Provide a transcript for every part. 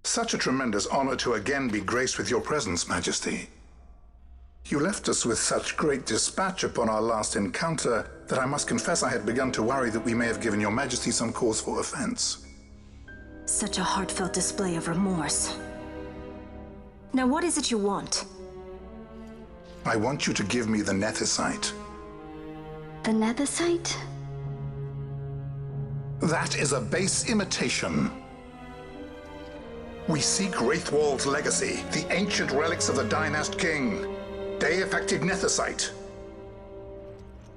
Such a tremendous honor to again be graced with your presence, Majesty. You left us with such great dispatch upon our last encounter that I must confess I had begun to worry that we may have given your Majesty some cause for offense. Such a heartfelt display of remorse. Now what is it you want? I want you to give me the Nethicite. The Nethicite? That is a base imitation. We seek Wraithwald's legacy, the ancient relics of the Dynast King. Day-affected Nethicite.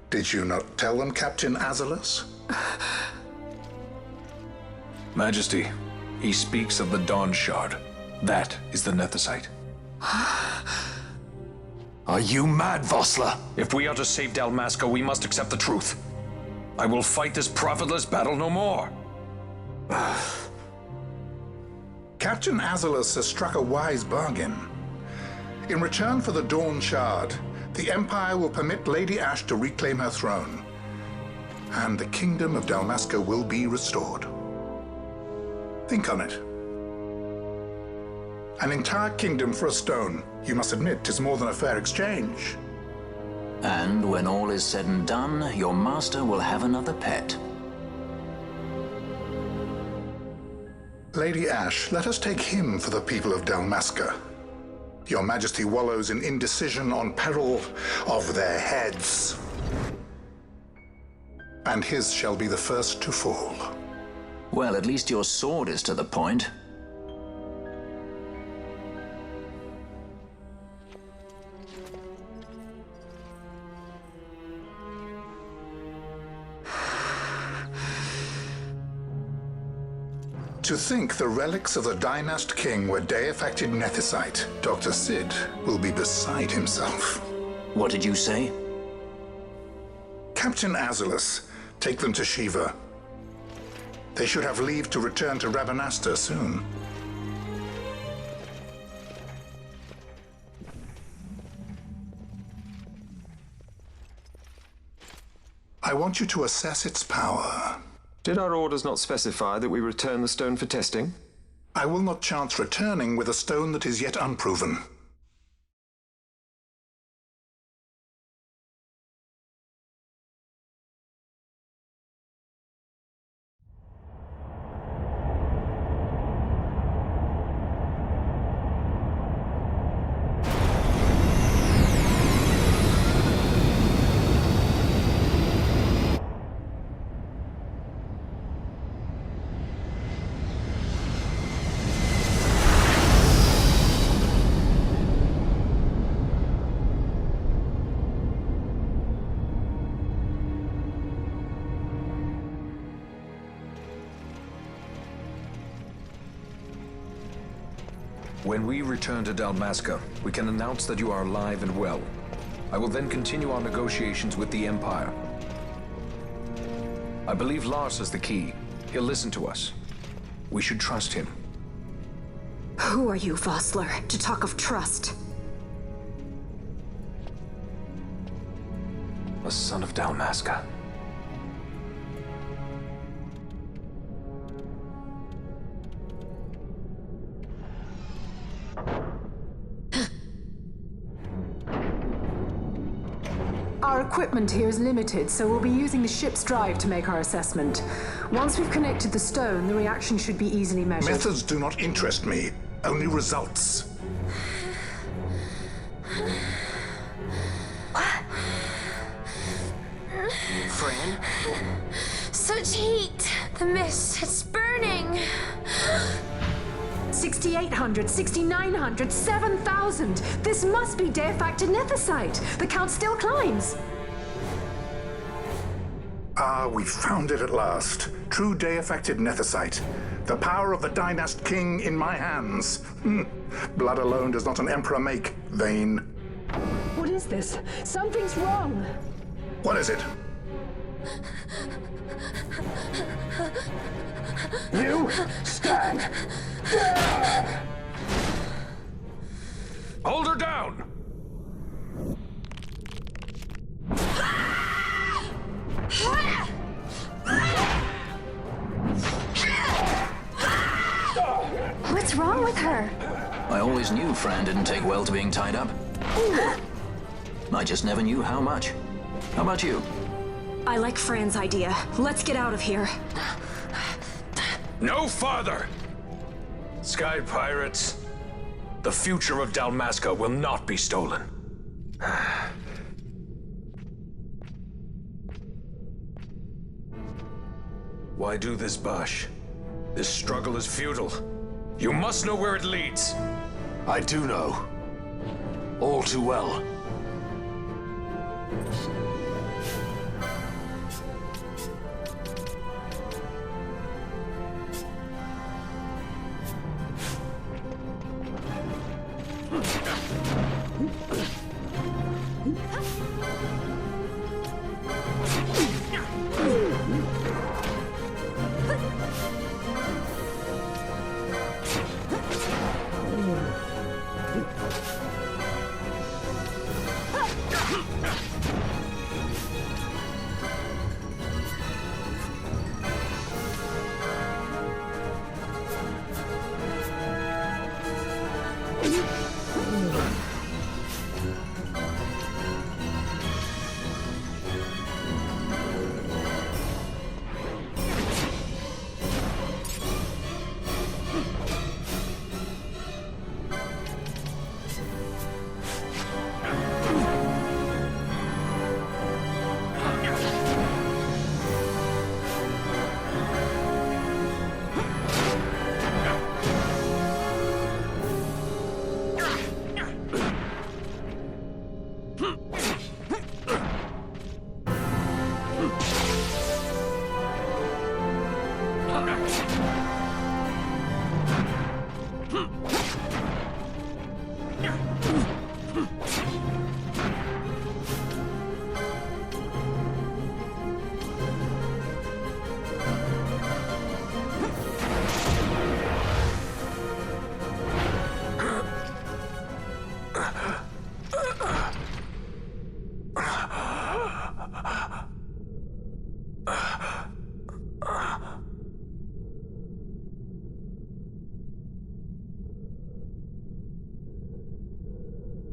Did you not tell them, Captain Azalus? Majesty, he speaks of the Dawn Shard. That is the Nethicite. Are you mad, Vossler? If we are to save Dalmasca, we must accept the truth. I will fight this profitless battle no more. Captain Azalus has struck a wise bargain. In return for the Dawn Shard, the Empire will permit Lady Ashe to reclaim her throne, and the Kingdom of Dalmasca will be restored. Think on it. An entire kingdom for a stone. You must admit, 'tis more than a fair exchange. And when all is said and done, your master will have another pet. Lady Ashe, let us take him for the people of Dalmasca. Your Majesty wallows in indecision on peril of their heads. And his shall be the first to fall. Well, at least your sword is to the point. To think the relics of the Dynast King were day-affected Nethicite, Dr. Sid will be beside himself. What did you say? Captain Azalus, take them to Shiva. They should have leave to return to Rabanastre soon. I want you to assess its power. Did our orders not specify that we return the stone for testing? I will not chance returning with a stone that is yet unproven. When we return to Dalmasca, we can announce that you are alive and well. I will then continue our negotiations with the Empire. I believe Lars has the key. He'll listen to us. We should trust him. Who are you, Vossler, to talk of trust? A son of Dalmasca. Our equipment here is limited, so we'll be using the ship's drive to make our assessment. Once we've connected the stone, the reaction should be easily measured. Methods do not interest me, only results. Fran? Such heat! The mist, it's burning! 6,800, 6,900, 7,000! This must be day-affected Nethicite! The count still climbs! Ah, we found it at last. True day-affected Nethicite. The power of the Dynast King in my hands. Blood alone does not an emperor make, vain. What is this? Something's wrong! What is it? You stand! Hold her down! What's wrong with with her? I always knew Fran didn't take well to being tied up. I just never knew how much. How about you? I like Fran's idea. Let's get out of here. No farther! Sky Pirates, the future of Dalmasca will not be stolen. Why do this, Bash? This struggle is futile. You must know where it leads. I do know. All too well.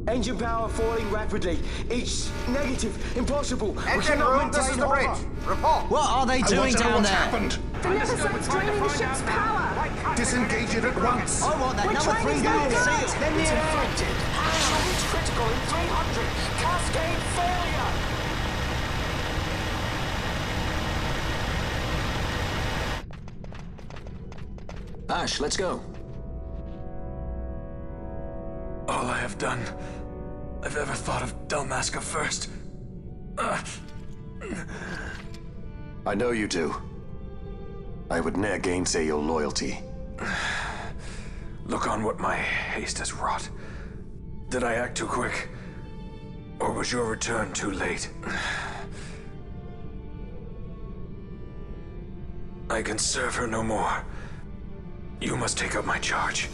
Engine power falling rapidly. It's negative. Impossible. Engine room, this is the bridge. Report. What are they doing down What's there? happened? The Nemesis draining the ship's power! Disengage it at once. I want that We're number trying 3 to guy get sealed. it. Let me It's in. infected. Reach critical in 300. Cascade failure. Ash, let's go. All I have done, I've ever thought of Dalmasca first. I know you do. I would ne'er gainsay your loyalty. Look on what my haste has wrought. Did I act too quick? Or was your return too late? I can serve her no more. You must take up my charge.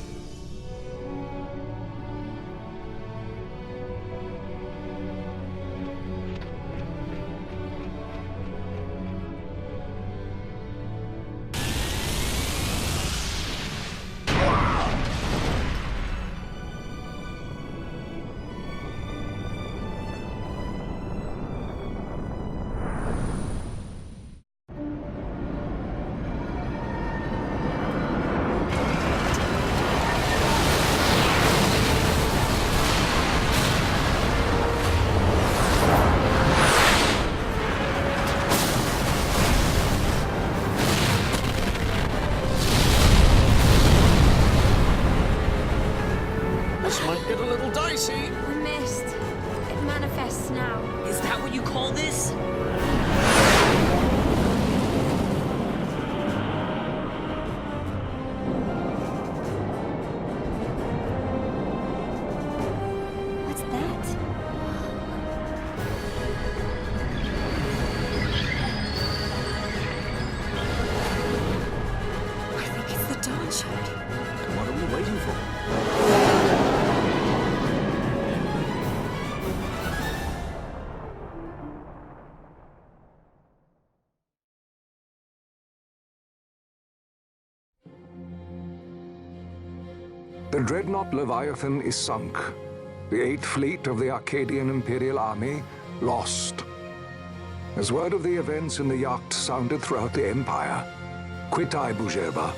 The dreadnought Leviathan is sunk. The 8th Fleet of the Arcadian Imperial Army lost. As word of the events in the yacht sounded throughout the Empire, quit I Bujerba,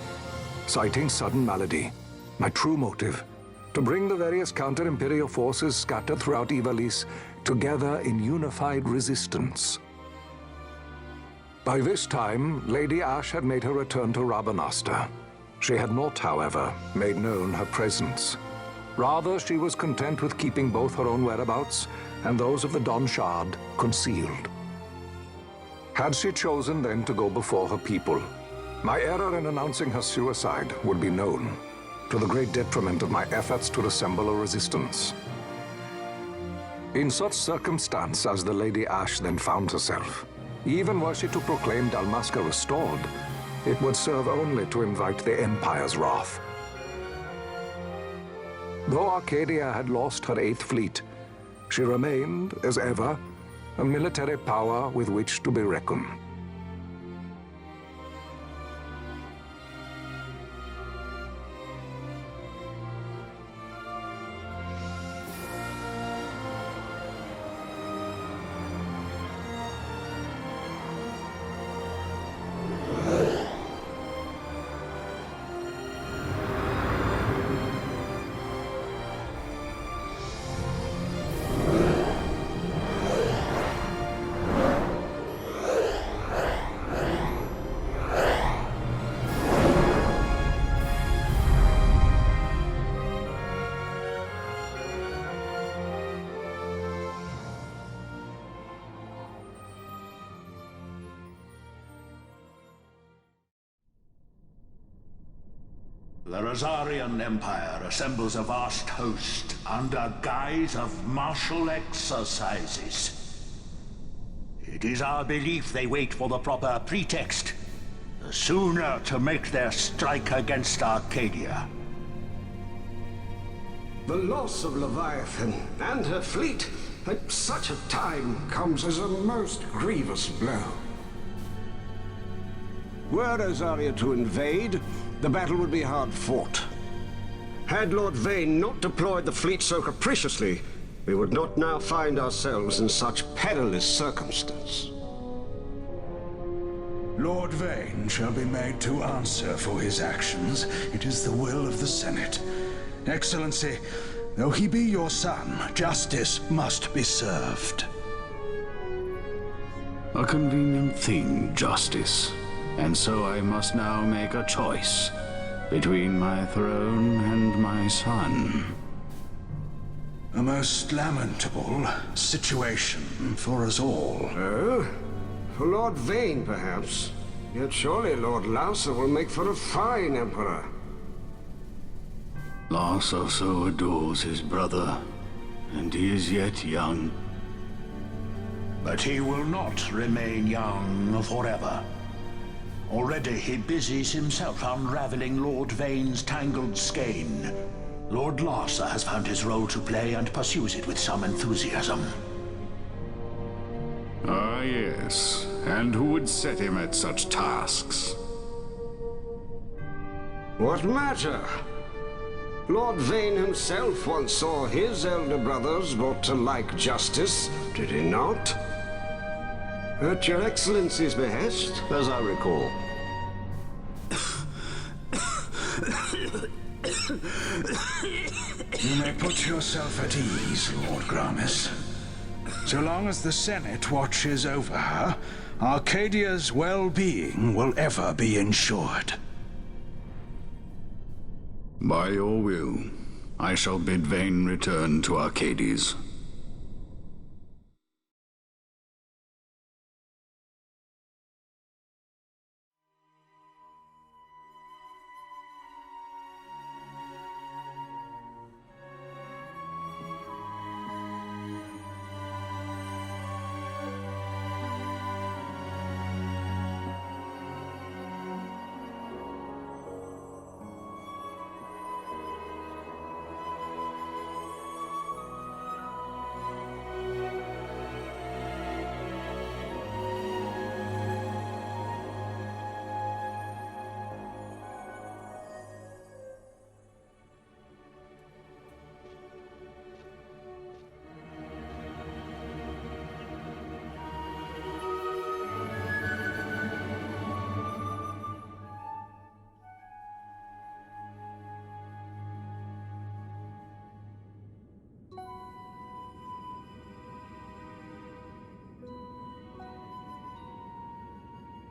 citing sudden malady. My true motive, to bring the various counter-imperial forces scattered throughout Ivalice together in unified resistance. By this time, Lady Ash had made her return to Rabanastre. She had not, however, made known her presence. Rather, she was content with keeping both her own whereabouts and those of the Don Shard concealed. Had she chosen then to go before her people, my error in announcing her suicide would be known, to the great detriment of my efforts to assemble a resistance. In such circumstance as the Lady Ash then found herself, even were she to proclaim Dalmasca restored, it would serve only to invite the Empire's wrath. Though Arcadia had lost her 8th Fleet, she remained, as ever, a military power with which to be reckoned. The Rosarian Empire assembles a vast host under guise of martial exercises. It is our belief they wait for the proper pretext, the sooner to make their strike against Arcadia. The loss of Leviathan and her fleet at such a time comes as a most grievous blow. Were Rosaria to invade, the battle would be hard fought. Had Lord Vayne not deployed the fleet so capriciously, we would not now find ourselves in such perilous circumstance. Lord Vayne shall be made to answer for his actions. It is the will of the Senate. Excellency, though he be your son, justice must be served. A convenient thing, justice. And so I must now make a choice between my throne and my son. A most lamentable situation for us all. Oh? For Lord Vayne, perhaps. Yet surely Lord Lauser will make for a fine emperor. Lauser so adores his brother, and he is yet young. But he will not remain young forever. Already he busies himself unraveling Lord Vayne's tangled skein. Lord Larsa has found his role to play and pursues it with some enthusiasm. Ah, yes. And who would set him at such tasks? What matter? Lord Vayne himself once saw his elder brothers brought to like justice, did he not? At your Excellency's behest, as I recall. You may put yourself at ease, Lord Gramis. So long as the Senate watches over her, Arcadia's well-being will ever be ensured. By your will, I shall bid Vayne return to Arcades.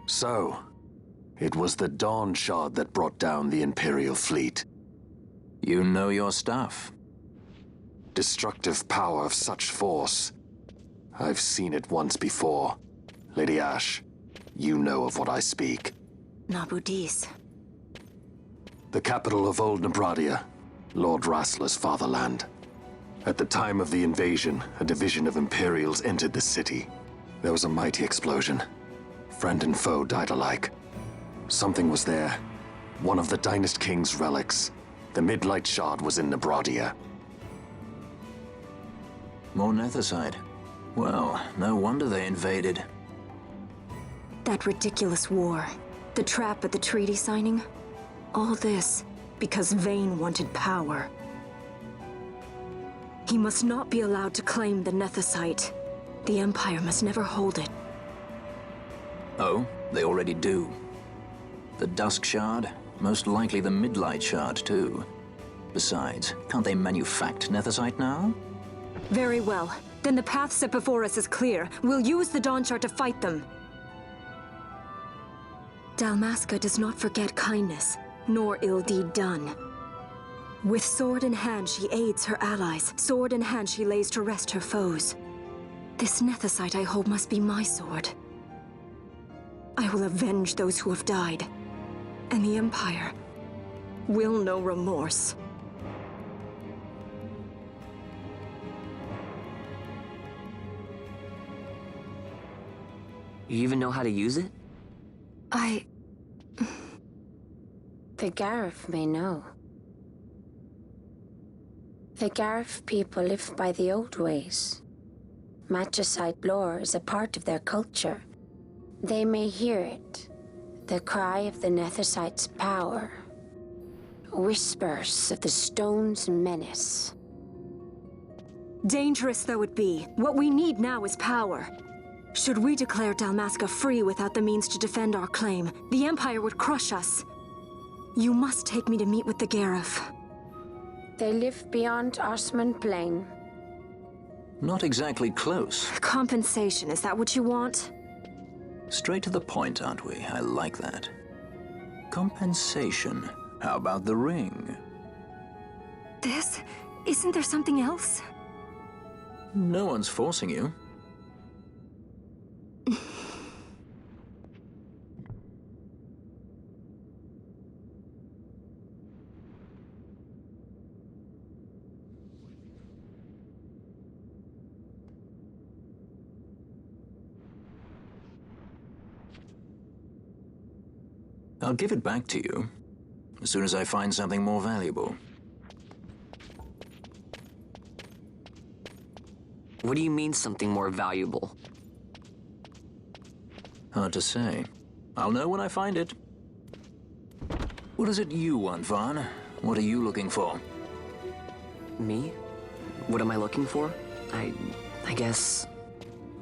So, it was the Dawn Shard that brought down the Imperial fleet. You know your stuff. Destructive power of such force. I've seen it once before. Lady Ash, you know of what I speak. Nabudis. The capital of Old Nebradia, Lord Rassler's fatherland. At the time of the invasion, a division of Imperials entered the city. There was a mighty explosion. Friend and foe died alike. Something was there. One of the Dynast King's relics. The Midlight Shard was in Nebradia. More Nethersite. Well, no wonder they invaded. That ridiculous war. The trap at the treaty signing. All this because Vayne wanted power. He must not be allowed to claim the Nethersite. The Empire must never hold it. Oh, they already do. The Dusk Shard, most likely the Midlight Shard too. Besides, can't they manufacture Nethersite now? Very well. Then the path set before us is clear. We'll use the Dawn Shard to fight them. Dalmasca does not forget kindness, nor ill deed done. With sword in hand, she aids her allies. Sword in hand, she lays to rest her foes. This Nethersite I hold must be my sword. I will avenge those who have died. And the Empire will know remorse. You even know how to use it? The Garif may know. The Garif people live by the old ways. Matricide lore is a part of their culture. They may hear it, the cry of the Nethersite's power. Whispers of the stone's menace. Dangerous though it be, what we need now is power. Should we declare Dalmasca free without the means to defend our claim, the Empire would crush us. You must take me to meet with the Garif. They live beyond Osman Plain. Not exactly close. Compensation, is that what you want? Straight to the point, aren't we? I like that. Compensation. How about the ring? This? Isn't there something else? No one's forcing you. I'll give it back to you as soon as I find something more valuable. What do you mean something more valuable? Hard to say. I'll know when I find it. What is it you want, Vaughn? What are you looking for? Me? What am I looking for? I guess...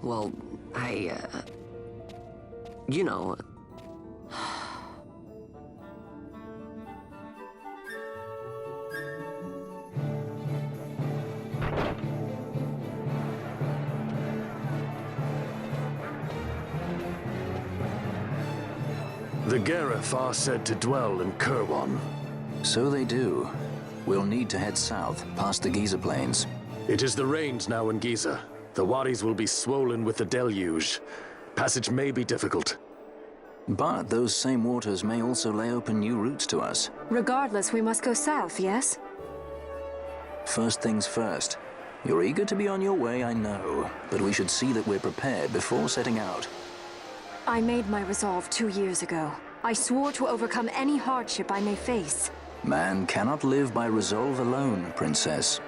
Well, you know... The Garif are said to dwell in Kirwan. So they do. We'll need to head south, past the Giza Plains. It is the rains now in Giza. The wadis will be swollen with the deluge. Passage may be difficult. But those same waters may also lay open new routes to us. Regardless, we must go south, yes? First things first. You're eager to be on your way, I know. But we should see that we're prepared before setting out. I made my resolve 2 years ago. I swore to overcome any hardship I may face. Man cannot live by resolve alone, Princess.